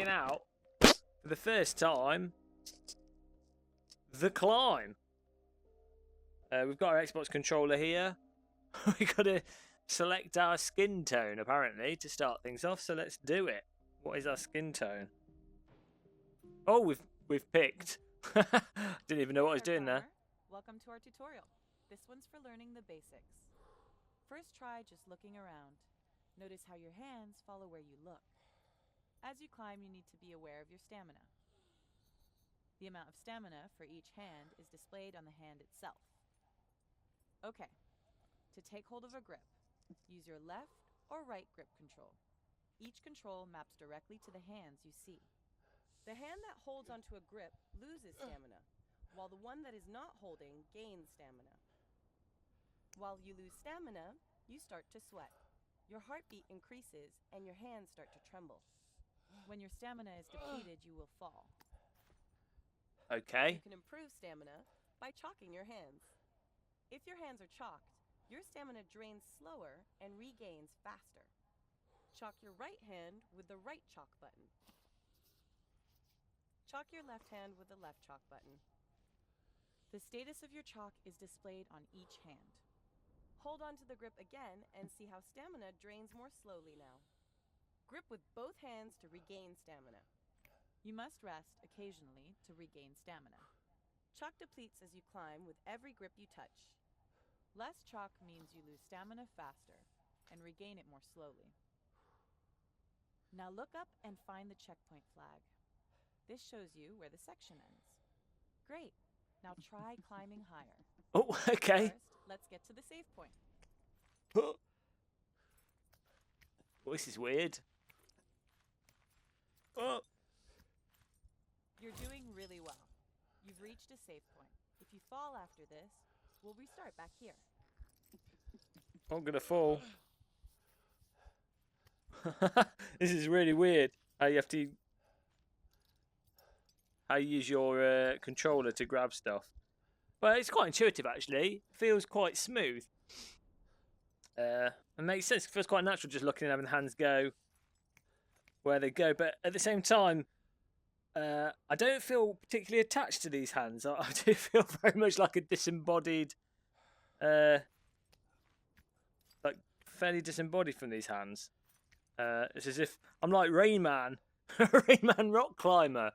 checking out, for the first time, the climb. We've got our Xbox controller here. We've got to select our skin tone, apparently, to start things off. So let's do it. What is our skin tone? Oh, we've picked. Didn't even know what I was doing there. Welcome to our tutorial. This one's for learning the basics. First, try just looking around. Notice how your hands follow where you look. As you climb, you need to be aware of your stamina. The amount of stamina for each hand is displayed on the hand itself. Okay, to take hold of a grip, use your left or right grip control. Each control maps directly to the hands you see. The hand that holds onto a grip loses stamina, while the one that is not holding gains stamina. While you lose stamina, you start to sweat. Your heartbeat increases and your hands start to tremble. When your stamina is depleted, you will fall. Okay. You can improve stamina by chalking your hands. If your hands are chalked, your stamina drains slower and regains faster. Chalk your right hand with the right chalk button. Chalk your left hand with the left chalk button. The status of your chalk is displayed on each hand. Hold on to the grip again and see how stamina drains more slowly now. Grip with both hands to regain stamina. You must rest occasionally to regain stamina. Chalk depletes as you climb with every grip you touch. Less chalk means you lose stamina faster and regain it more slowly. Now look up and find the checkpoint flag. This shows you where the section ends. Great. Now try climbing higher. Oh, okay. First, let's get to the save point. Oh, this is weird. Oh. You're doing really well. You've reached a save point. If you fall after this, we'll restart back here. I'm gonna fall. This is really weird. How you have to... How you use your controller to grab stuff. But it's quite intuitive, actually. Feels quite smooth. It makes sense. It feels quite natural just looking at having the hands go where they go. But at the same time, I don't feel particularly attached to these hands. I do feel very much like a disembodied... like, fairly disembodied from these hands. It's as if I'm like Rain Man. Rain Man rock climber.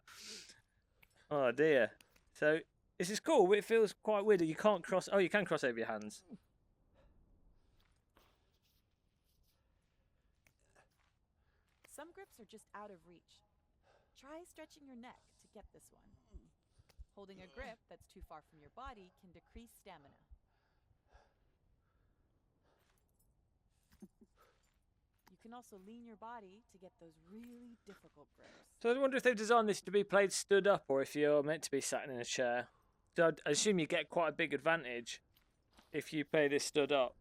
Oh dear. So this is cool. It feels quite weird. You can't cross. Oh, you can cross over your hands. Some grips are just out of reach. Try stretching your neck to get this one. Holding a grip that's too far from your body can decrease stamina. You can also lean your body to get those really difficult grips. So I wonder if they've designed this to be played stood up or if you're meant to be sat in a chair. So I assume you get quite a big advantage if you play this stood up.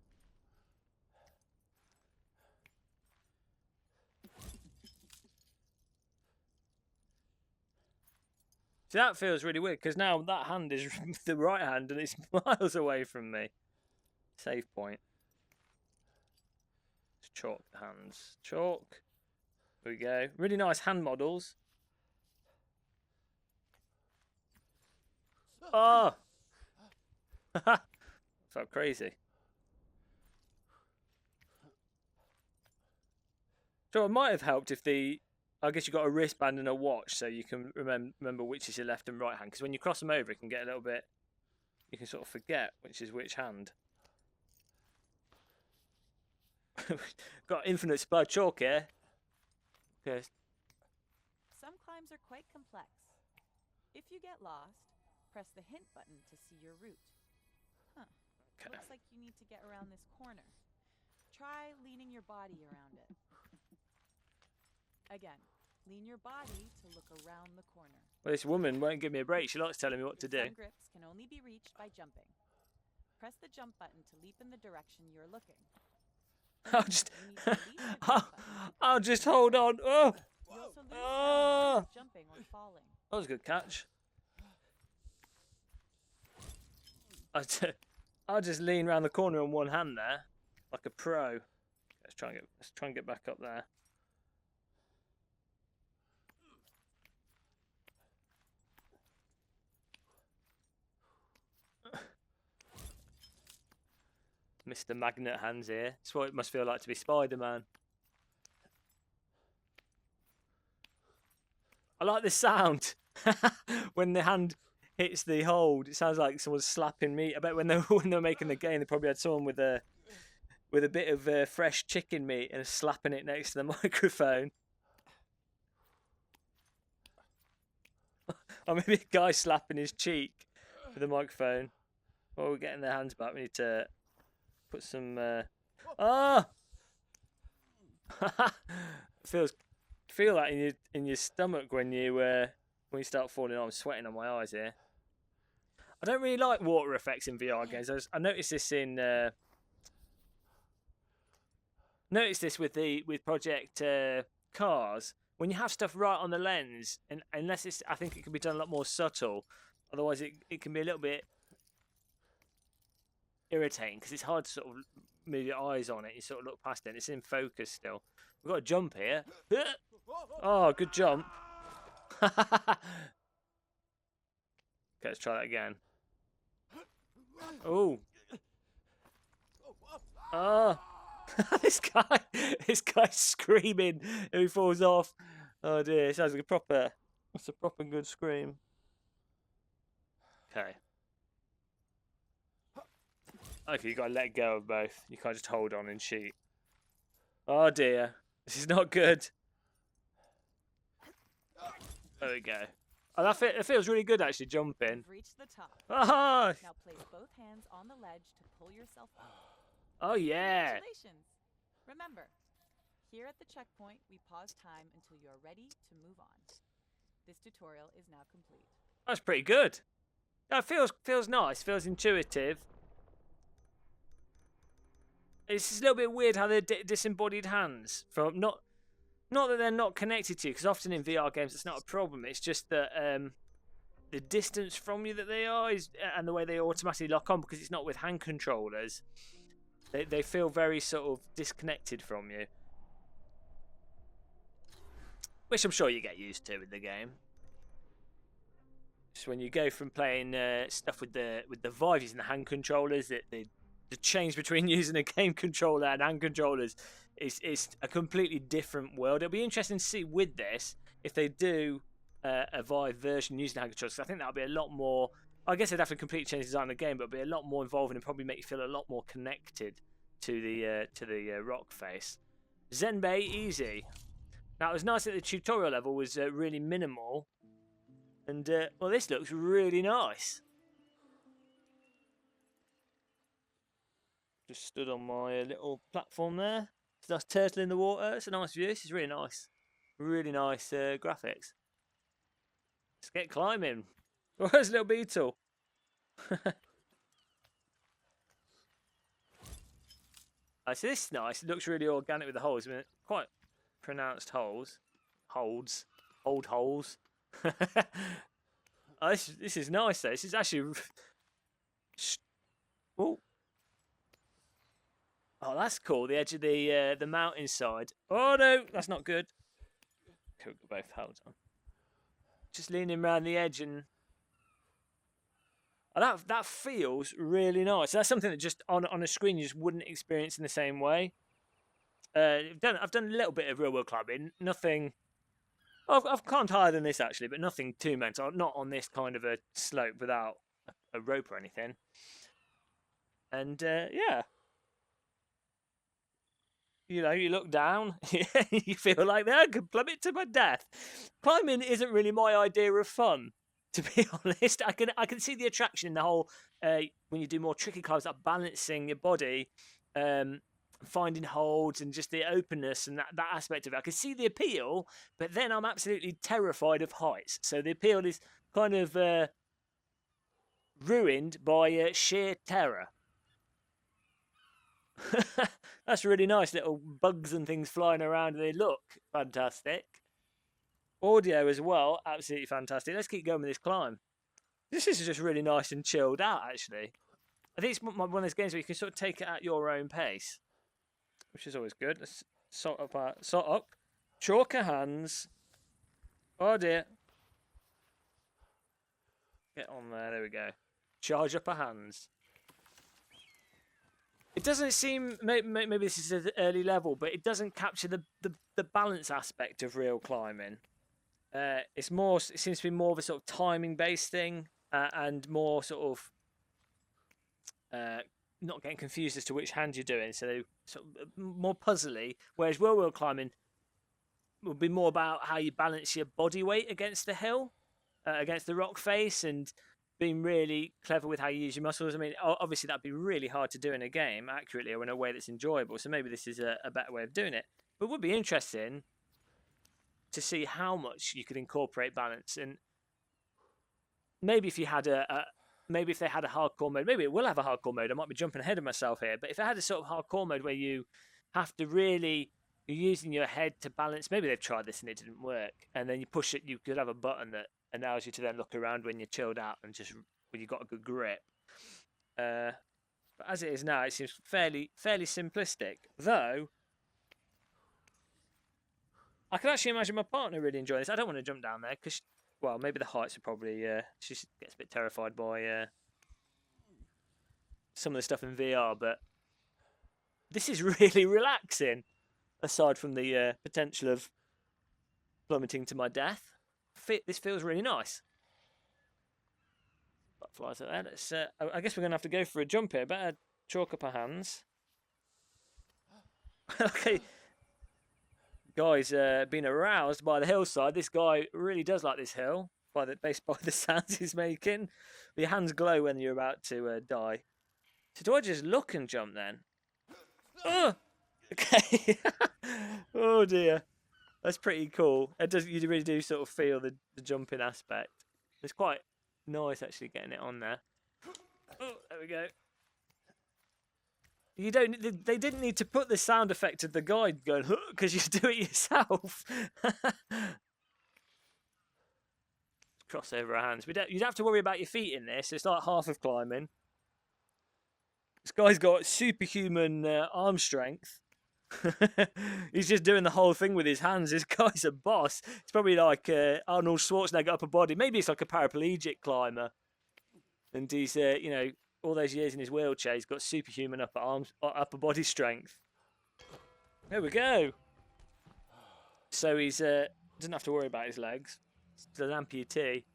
So that feels really weird because now that hand is the right hand and it's miles away from me. Save point. Chalk the hands. Chalk. There we go. Really nice hand models. Oh! Felt crazy. So it might have helped if the... I guess you've got a wristband and a watch so you can remember which is your left and right hand. Because when you cross them over, it can get a little bit... You can sort of forget which is which hand. Got infinite supply of chalk here. Okay. Some climbs are quite complex. If you get lost, press the hint button to see your route. Huh. Okay. Looks like you need to get around this corner. Try leaning your body around it. Again, lean your body to look around the corner. Well, this woman won't give me a break. She likes telling me what to do. Some grips can only be reached by jumping. Press the jump button to leap in the direction you're looking. I'll just hold on. Oh! You also lose stamina by jumping or falling. That was a good catch. I'll just lean around the corner on one hand there, like a pro. Let's try and get back up there. Mr. Magnet Hands here. That's what it must feel like to be Spider-Man. I like the sound when the hand hits the hold. It sounds like someone's slapping meat. I bet when they're making the game, they probably had someone with a bit of fresh chicken meat and slapping it next to the microphone. Or maybe a guy slapping his cheek with the microphone. While we're getting their hands back, we need to put some. Oh! Feel that in your stomach when you start falling off. I'm sweating on my eyes here. I don't really like water effects in VR games. I noticed this in. Noticed this with Project Cars. When you have stuff right on the lens, and unless it's, I think it can be done a lot more subtle. Otherwise, it can be a little bit irritating because it's hard to sort of move your eyes on it. You sort of look past it, and it's in focus still. We've got a jump here. Oh, good jump. Okay, let's try that again. Oh. Oh. This guy's screaming and he falls off. Oh dear, it sounds like it's a proper good scream. Okay. Okay, you gotta let go of both. You can't just hold on and shoot. Oh dear, this is not good. There we go. Oh, it feels really good actually jumping. You've reached the top. Oh, Now place both hands on the ledge to pull yourself up. oh yeah. Congratulations! Remember, here at the checkpoint, we pause time until you are ready to move on. This tutorial is now complete. That's pretty good. That feels nice. Feels intuitive. It's just a little bit weird how they're disembodied hands from not that they're not connected to you, because often in VR games it's not a problem. It's just that the distance from you that they are is, and the way they automatically lock on because it's not with hand controllers. They feel very sort of disconnected from you, which I'm sure you get used to with the game. Just when you go from playing stuff with the Vive using the hand controllers, the change between using a game controller and hand controllers is a completely different world. It'll be interesting to see with this if they do a Vive version using hand controllers. I think that'll be a lot more. I guess they'd have to completely change the design of the game, but it'll be a lot more involving and probably make you feel a lot more connected to the rock face. Zenbei easy. Now it was nice that the tutorial level was really minimal, and well, this looks really nice. Just stood on my little platform there. It's a nice turtle in the water. It's a nice view. This is really nice. Really nice graphics. Let's get climbing. Where's little beetle? So this is nice. It looks really organic with the holes. I mean, quite pronounced holes. Old holes. Oh, this is nice though. This is actually. Oh. Oh, that's cool. The edge of the mountainside. Oh no, that's not good. Okay, we've got both holds on. Just leaning around the edge and. Oh, that feels really nice. That's something that just on a screen you just wouldn't experience in the same way. I've done a little bit of real world climbing. Nothing. I've climbed higher than this actually, but nothing too mental. Not on this kind of a slope without a rope or anything. And yeah. You know, you look down, you feel like I could plummet to my death. Climbing isn't really my idea of fun, to be honest. I can see the attraction in the whole when you do more tricky climbs, like balancing your body, finding holds, and just the openness and that aspect of it. I can see the appeal, but then I'm absolutely terrified of heights. So the appeal is kind of ruined by sheer terror. That's really nice, little bugs and things flying around, and they look fantastic. Audio as well, absolutely fantastic. Let's keep going with this climb. This is just really nice and chilled out, actually. I think it's one of those games where you can sort of take it at your own pace, which is always good. Let's sort up. Chalk our hands. Oh dear. Get on there, there we go. Charge up our hands. It doesn't seem, maybe this is an early level, but it doesn't capture the balance aspect of real climbing. It's more, it seems to be more of a sort of timing based thing, and more sort of not getting confused as to which hand you're doing. So sort of more puzzly. Whereas real climbing will be more about how you balance your body weight against the hill, against the rock face, and being really clever with how you use your muscles. I mean, obviously that'd be really hard to do in a game accurately or in a way that's enjoyable. So maybe this is a better way of doing it. But it would be interesting to see how much you could incorporate balance. And maybe if you had maybe if they had a hardcore mode, maybe it will have a hardcore mode. I might be jumping ahead of myself here. But if it had a sort of hardcore mode where you have to really, you're using your head to balance. Maybe they've tried this and it didn't work. And then you push it, you could have a button that allows you to then look around when you're chilled out and just when you've got a good grip. But as it is now, it seems fairly simplistic. Though, I can actually imagine my partner really enjoying this. I don't want to jump down there because, well, maybe the heights are probably, she gets a bit terrified by some of the stuff in VR, but this is really relaxing, aside from the potential of plummeting to my death. This feels really nice. Butterflies like that. Let's, I guess we're going to have to go for a jump here. Better chalk up our hands. Okay. Guy's been aroused by the hillside. This guy really does like this hill, based by the sounds he's making. Your hands glow when you're about to die. So do I just look and jump then? Oh! Okay. Oh dear. That's pretty cool. You really do sort of feel the jumping aspect. It's quite nice actually getting it on there. Oh, there we go. You don't. They didn't need to put the sound effect of the guide going because you do it yourself. Cross over our hands. You don't have to worry about your feet in this. It's like half of climbing. This guy's got superhuman arm strength. He's just doing the whole thing with his hands. This guy's a boss. It's probably like Arnold Schwarzenegger upper body. Maybe it's like a paraplegic climber, and he's you know, all those years in his wheelchair, he's got superhuman upper body strength. There we go. So he's doesn't have to worry about his legs. He's an amputee.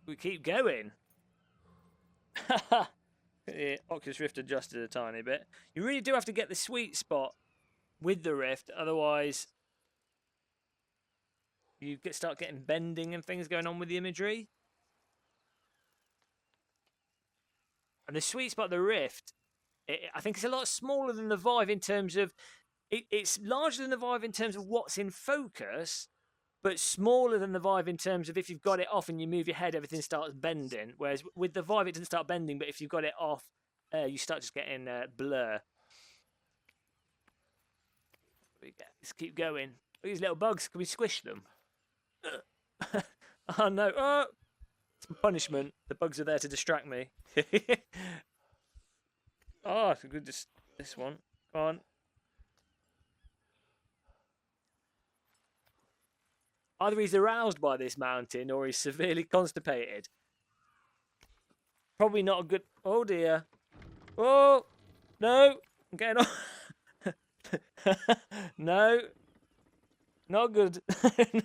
We keep going. Yeah, Oculus Rift adjusted a tiny bit. You really do have to get the sweet spot with the Rift, otherwise you start getting bending and things going on with the imagery. And the sweet spot of the Rift, I think it's a lot smaller than the Vive in terms of it's larger than the Vive in terms of what's in focus, but smaller than the Vive in terms of if you've got it off and you move your head, everything starts bending. Whereas with the Vive, it doesn't start bending, but if you've got it off, you start just getting blur. Let's keep going. These little bugs, can we squish them? Oh no! Oh, it's punishment. The bugs are there to distract me. Oh, just this one. Come on. Either he's aroused by this mountain or he's severely constipated. Probably not a good... Oh, dear. Oh, no. I'm getting on. No. Not good.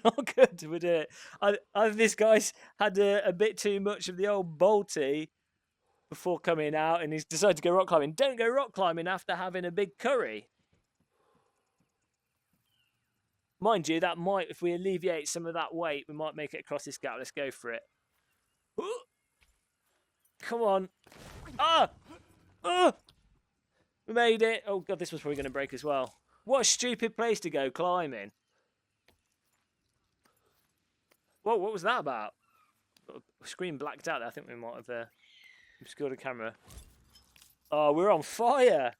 Not good. We did it. I think this guy's had a bit too much of the old Balti before coming out, and he's decided to go rock climbing. Don't go rock climbing after having a big curry. Mind you, that might, if we alleviate some of that weight, we might make it across this gap. Let's go for it. Ooh. Come on. Ah! Oh! We made it. Oh, God, this was probably going to break as well. What a stupid place to go climbing. Whoa, what was that about? Screen blacked out there. I think we might have obscured the camera. Oh, we're on fire.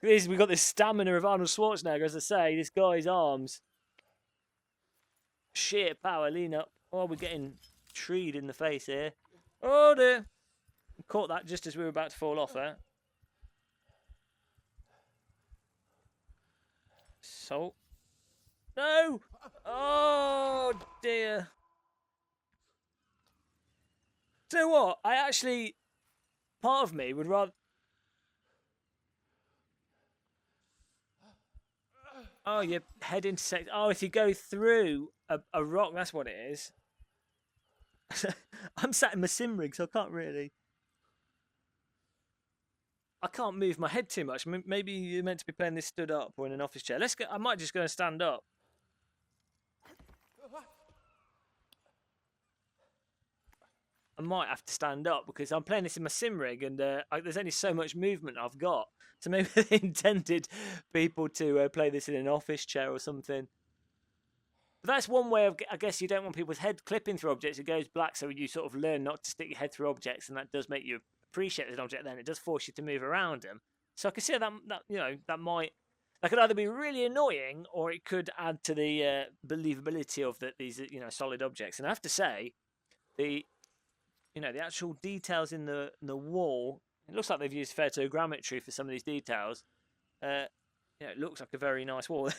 We've got this stamina of Arnold Schwarzenegger, as I say. This guy's arms. Sheer power, lean up. Oh, we're getting treed in the face here. Oh dear. Caught that just as we were about to fall off there. So. No! Oh dear. Do you know what? I actually part of me would rather... Oh, your head intersects... Oh, if you go through a rock, that's what it is. I'm sat in my sim rig, so I can't really... I can't move my head too much. Maybe you're meant to be playing this stood up or in an office chair. Let's go. I might just go and stand up. I might have to stand up because I'm playing this in my sim rig and there's only so much movement I've got. So maybe they intended people to play this in an office chair or something. But that's one way of, I guess you don't want people's head clipping through objects. It goes black, so you sort of learn not to stick your head through objects, and that does make you appreciate an object. Then it does force you to move around them. So I can see that you know that could either be really annoying or it could add to the believability of these solid objects. And I have to say, the actual details in the wall, it looks like they've used photogrammetry for some of these details. It looks like a very nice wall.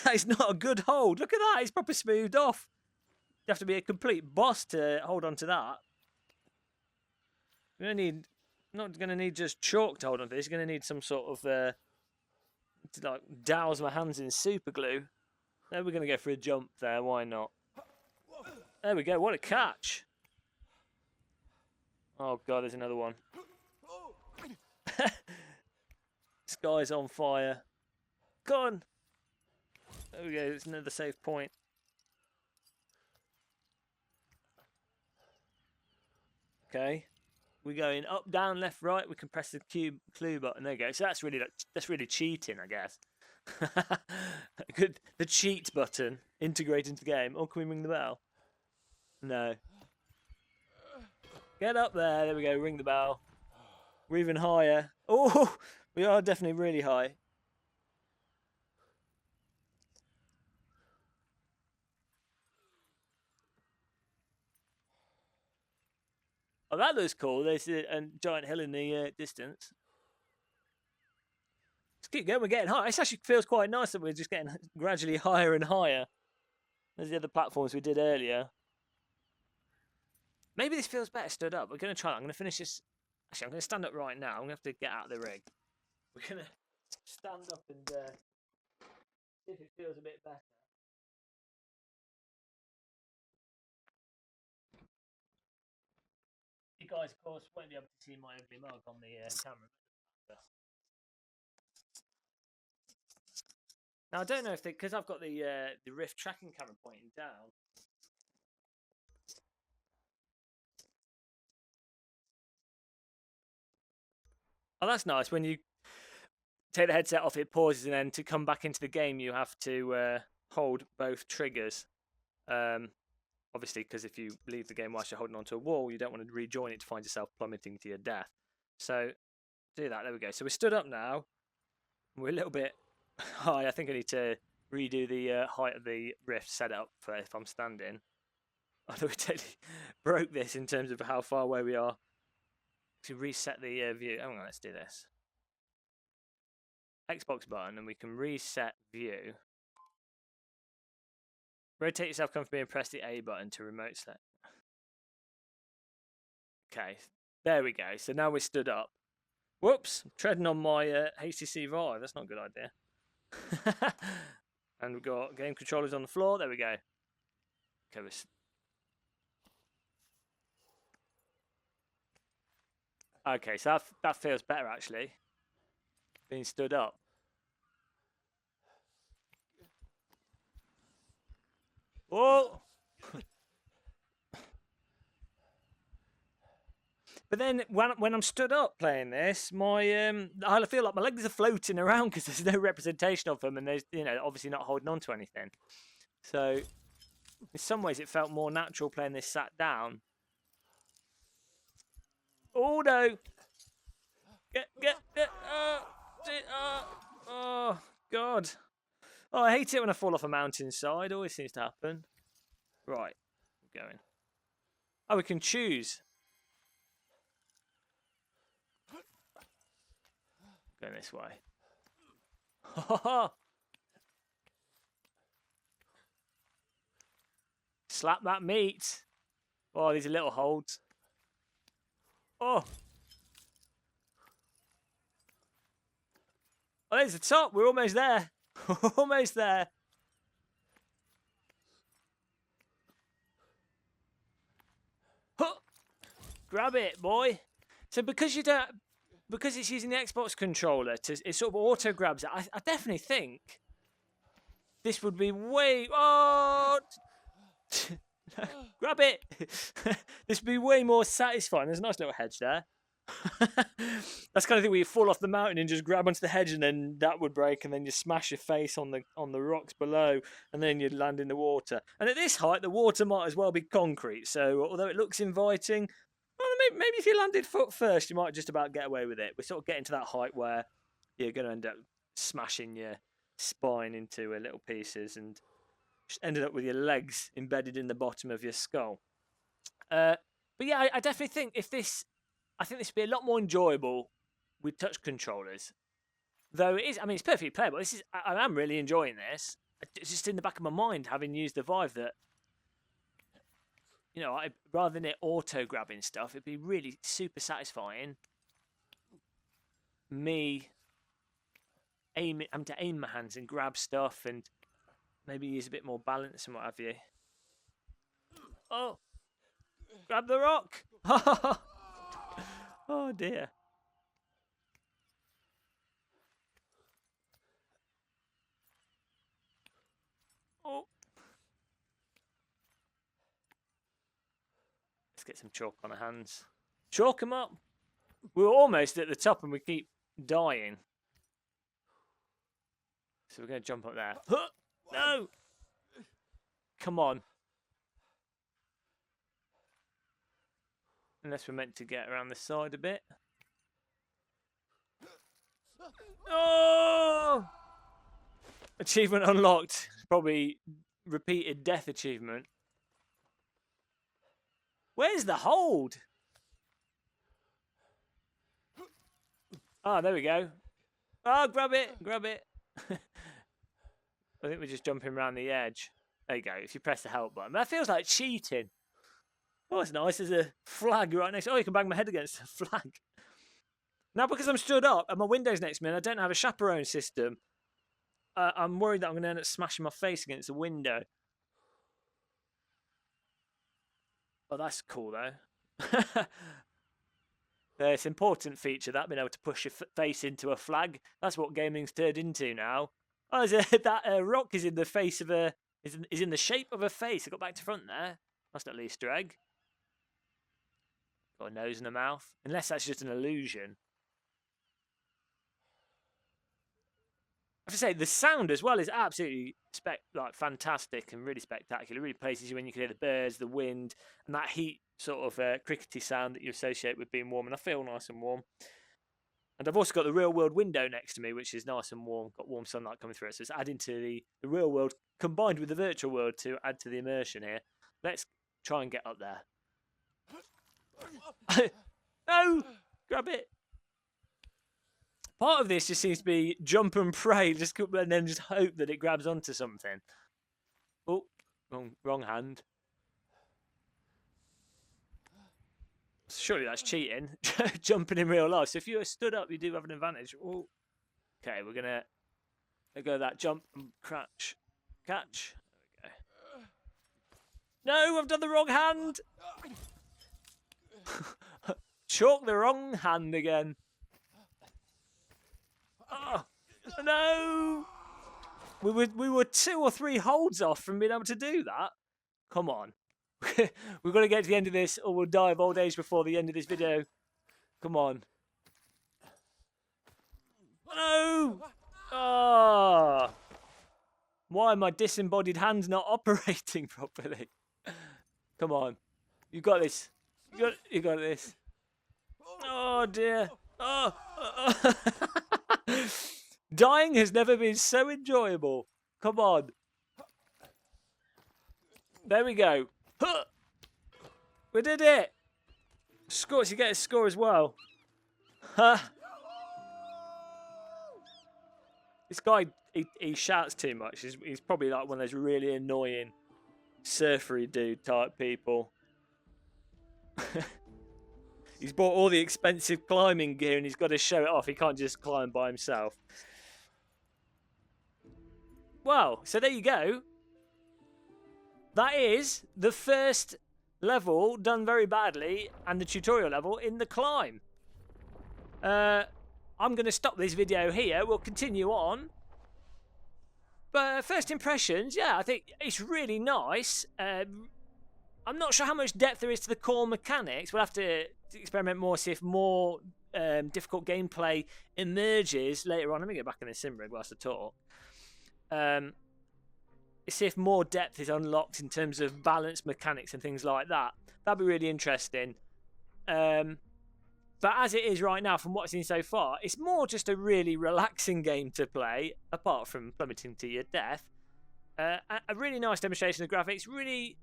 It's not a good hold. Look at that. It's proper smoothed off. You have to be a complete boss to hold on to that. You're not going to need just chalk to hold on to this. You're going to need some sort of, to like douse my hands in super glue. There, we're going to go for a jump there. Why not? There we go. What a catch. Oh, God, there's another one. This guy's on fire. Go on. There we go. It's another save point. Okay. We're going up, down, left, right. We can press the clue button. There you go. So that's really cheating, I guess. Good. The cheat button integrate into the game. Oh, can we ring the bell? No. Get up there. There we go. Ring the bell. We're even higher. Oh, we are definitely really high. Oh, that looks cool. There's a giant hill in the distance. Let's keep going. We're getting high. It actually feels quite nice that we're just getting gradually higher and higher. There's the other platforms we did earlier. Maybe this feels better stood up. We're going to try it. I'm going to finish this. Actually, I'm going to stand up right now. I'm going to have to get out of the rig. We're going to stand up and see if it feels a bit better. You guys, of course, won't be able to see my ugly mug on the camera. Now, I don't know if because I've got the Rift tracking camera pointing down. Oh, that's nice. When you take the headset off, it pauses, and then to come back into the game, you have to hold both triggers. Obviously, because if you leave the game whilst you're holding onto a wall, you don't want to rejoin it to find yourself plummeting to your death. So, do that. There we go. So we're stood up now. We're a little bit high. I think I need to redo the height of the Rift setup for if I'm standing. I thought we totally broke this in terms of how far away we are. To reset the view. Hang on, let's do this. Xbox button, and we can reset view. Rotate yourself comfortably and press the A button to remote set. Okay, there we go. So now we're stood up. Whoops, I'm treading on my HTC Vive. That's not a good idea. And we've got game controllers on the floor. There we go. Okay, okay, so that feels better actually. Being stood up. Whoa! But then when I'm stood up playing this, I feel like my legs are floating around because there's no representation of them, and there's obviously not holding on to anything. So in some ways it felt more natural playing this sat down. Oh no! Get! Oh God! Oh, I hate it when I fall off a mountainside. Always seems to happen. Right, I'm going. Oh, we can choose. Going this way. Slap that meat. Oh, these are little holds. Oh. Oh, there's the top. We're almost there. Almost there. Huh. Grab it, boy. So because it's using the Xbox controller it sort of auto grabs it. I definitely think this would be way. Oh, grab it. This would be way more satisfying. There's a nice little hedge there. That's kind of thing where you fall off the mountain and just grab onto the hedge, and then that would break, and then you smash your face on the rocks below, and then you'd land in the water. And at this height, the water might as well be concrete. So although it looks inviting, well, maybe if you landed foot first, you might just about get away with it. We're sort of getting to that height where you're going to end up smashing your spine into little pieces, and just ended up with your legs embedded in the bottom of your skull. But yeah, I definitely think I think this would be a lot more enjoyable with touch controllers. Though it is, I mean, it's perfectly playable. I am really enjoying this. It's just in the back of my mind, having used the Vive, that, you know, rather than it auto-grabbing stuff, it'd be really super satisfying. Me having to aim my hands and grab stuff and maybe use a bit more balance and what have you. Oh, grab the rock. Oh dear. Oh. Let's get some chalk on our hands. Chalk them up. We were almost at the top and we keep dying. So we're going to jump up there. Huh! No! Come on. Unless we're meant to get around the side a bit. Oh! Achievement unlocked. Probably repeated death achievement. Where's the hold? Ah, there we go. Oh, grab it, grab it. I think we're just jumping around the edge. There you go, if you press the help button. That feels like cheating. Oh, it's nice. There's a flag right next. Oh, you can bang my head against the flag. Now, because I'm stood up and my window's next to me and I don't have a chaperone system, I'm worried that I'm going to end up smashing my face against the window. Oh, that's cool, though. It's an important feature, that, being able to push your face into a flag. That's what gaming's turned into now. Oh, that rock is in the face of is in the shape of a face. I got back to front there. That's not an Easter egg. Got a nose and a mouth. Unless that's just an illusion. I have to say, the sound as well is absolutely fantastic and really spectacular. It really places you when you can hear the birds, the wind, and that heat sort of crickety sound that you associate with being warm. And I feel nice and warm. And I've also got the real world window next to me, which is nice and warm. Got warm sunlight coming through it. So it's adding to the real world combined with the virtual world to add to the immersion here. Let's try and get up there. No! Grab it! Part of this just seems to be jump and pray, and then just hope that it grabs onto something. Oh, wrong hand. Surely that's cheating. Jumping in real life. So if you are stood up, you do have an advantage. Ooh. Okay, we're going to go that jump and catch. There we go. No, I've done the wrong hand. Chalk the wrong hand again. Oh, no. We were 2 or 3 holds off from being able to do that. Come on. We've got to get to the end of this or we'll die of old age before the end of this video. Come on. No! Oh. Why are my disembodied hands not operating properly? Come on. You got this. You got this. Oh, dear. Oh. Dying has never been so enjoyable. Come on. There we go. We did it. Score. You get a score as well. This guy, he shouts too much. He's probably like one of those really annoying surfery dude type people. He's bought all the expensive climbing gear and he's got to show it off. He can't just climb by himself. well, so there you go. That is the first level done very badly and the tutorial level in the climb. I'm going to stop this video here. We'll continue on. But first impressions, yeah, I think it's really nice. I'm not sure how much depth there is to the core mechanics. We'll have to experiment more, see if more difficult gameplay emerges later on. Let me get back in the sim rig whilst I talk. See if more depth is unlocked in terms of balance mechanics and things like that. That'd be really interesting. But as it is right now, from what I've seen so far, it's more just a really relaxing game to play, apart from plummeting to your death. A really nice demonstration of graphics, really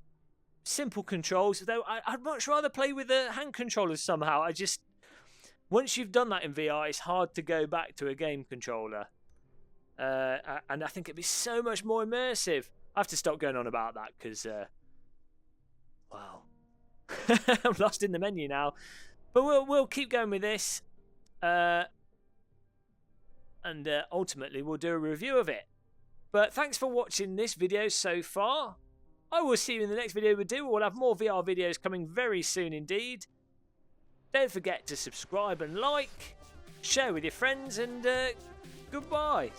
simple controls, though I'd much rather play with the hand controllers somehow. Once you've done that in VR, it's hard to go back to a game controller. And I think it'd be so much more immersive. I have to stop going on about that because, wow, I'm lost in the menu now. But we'll keep going with this, and ultimately we'll do a review of it. But thanks for watching this video so far. I will see you in the next video we do. We'll have more VR videos coming very soon indeed. Don't forget to subscribe and like, share with your friends, and goodbye.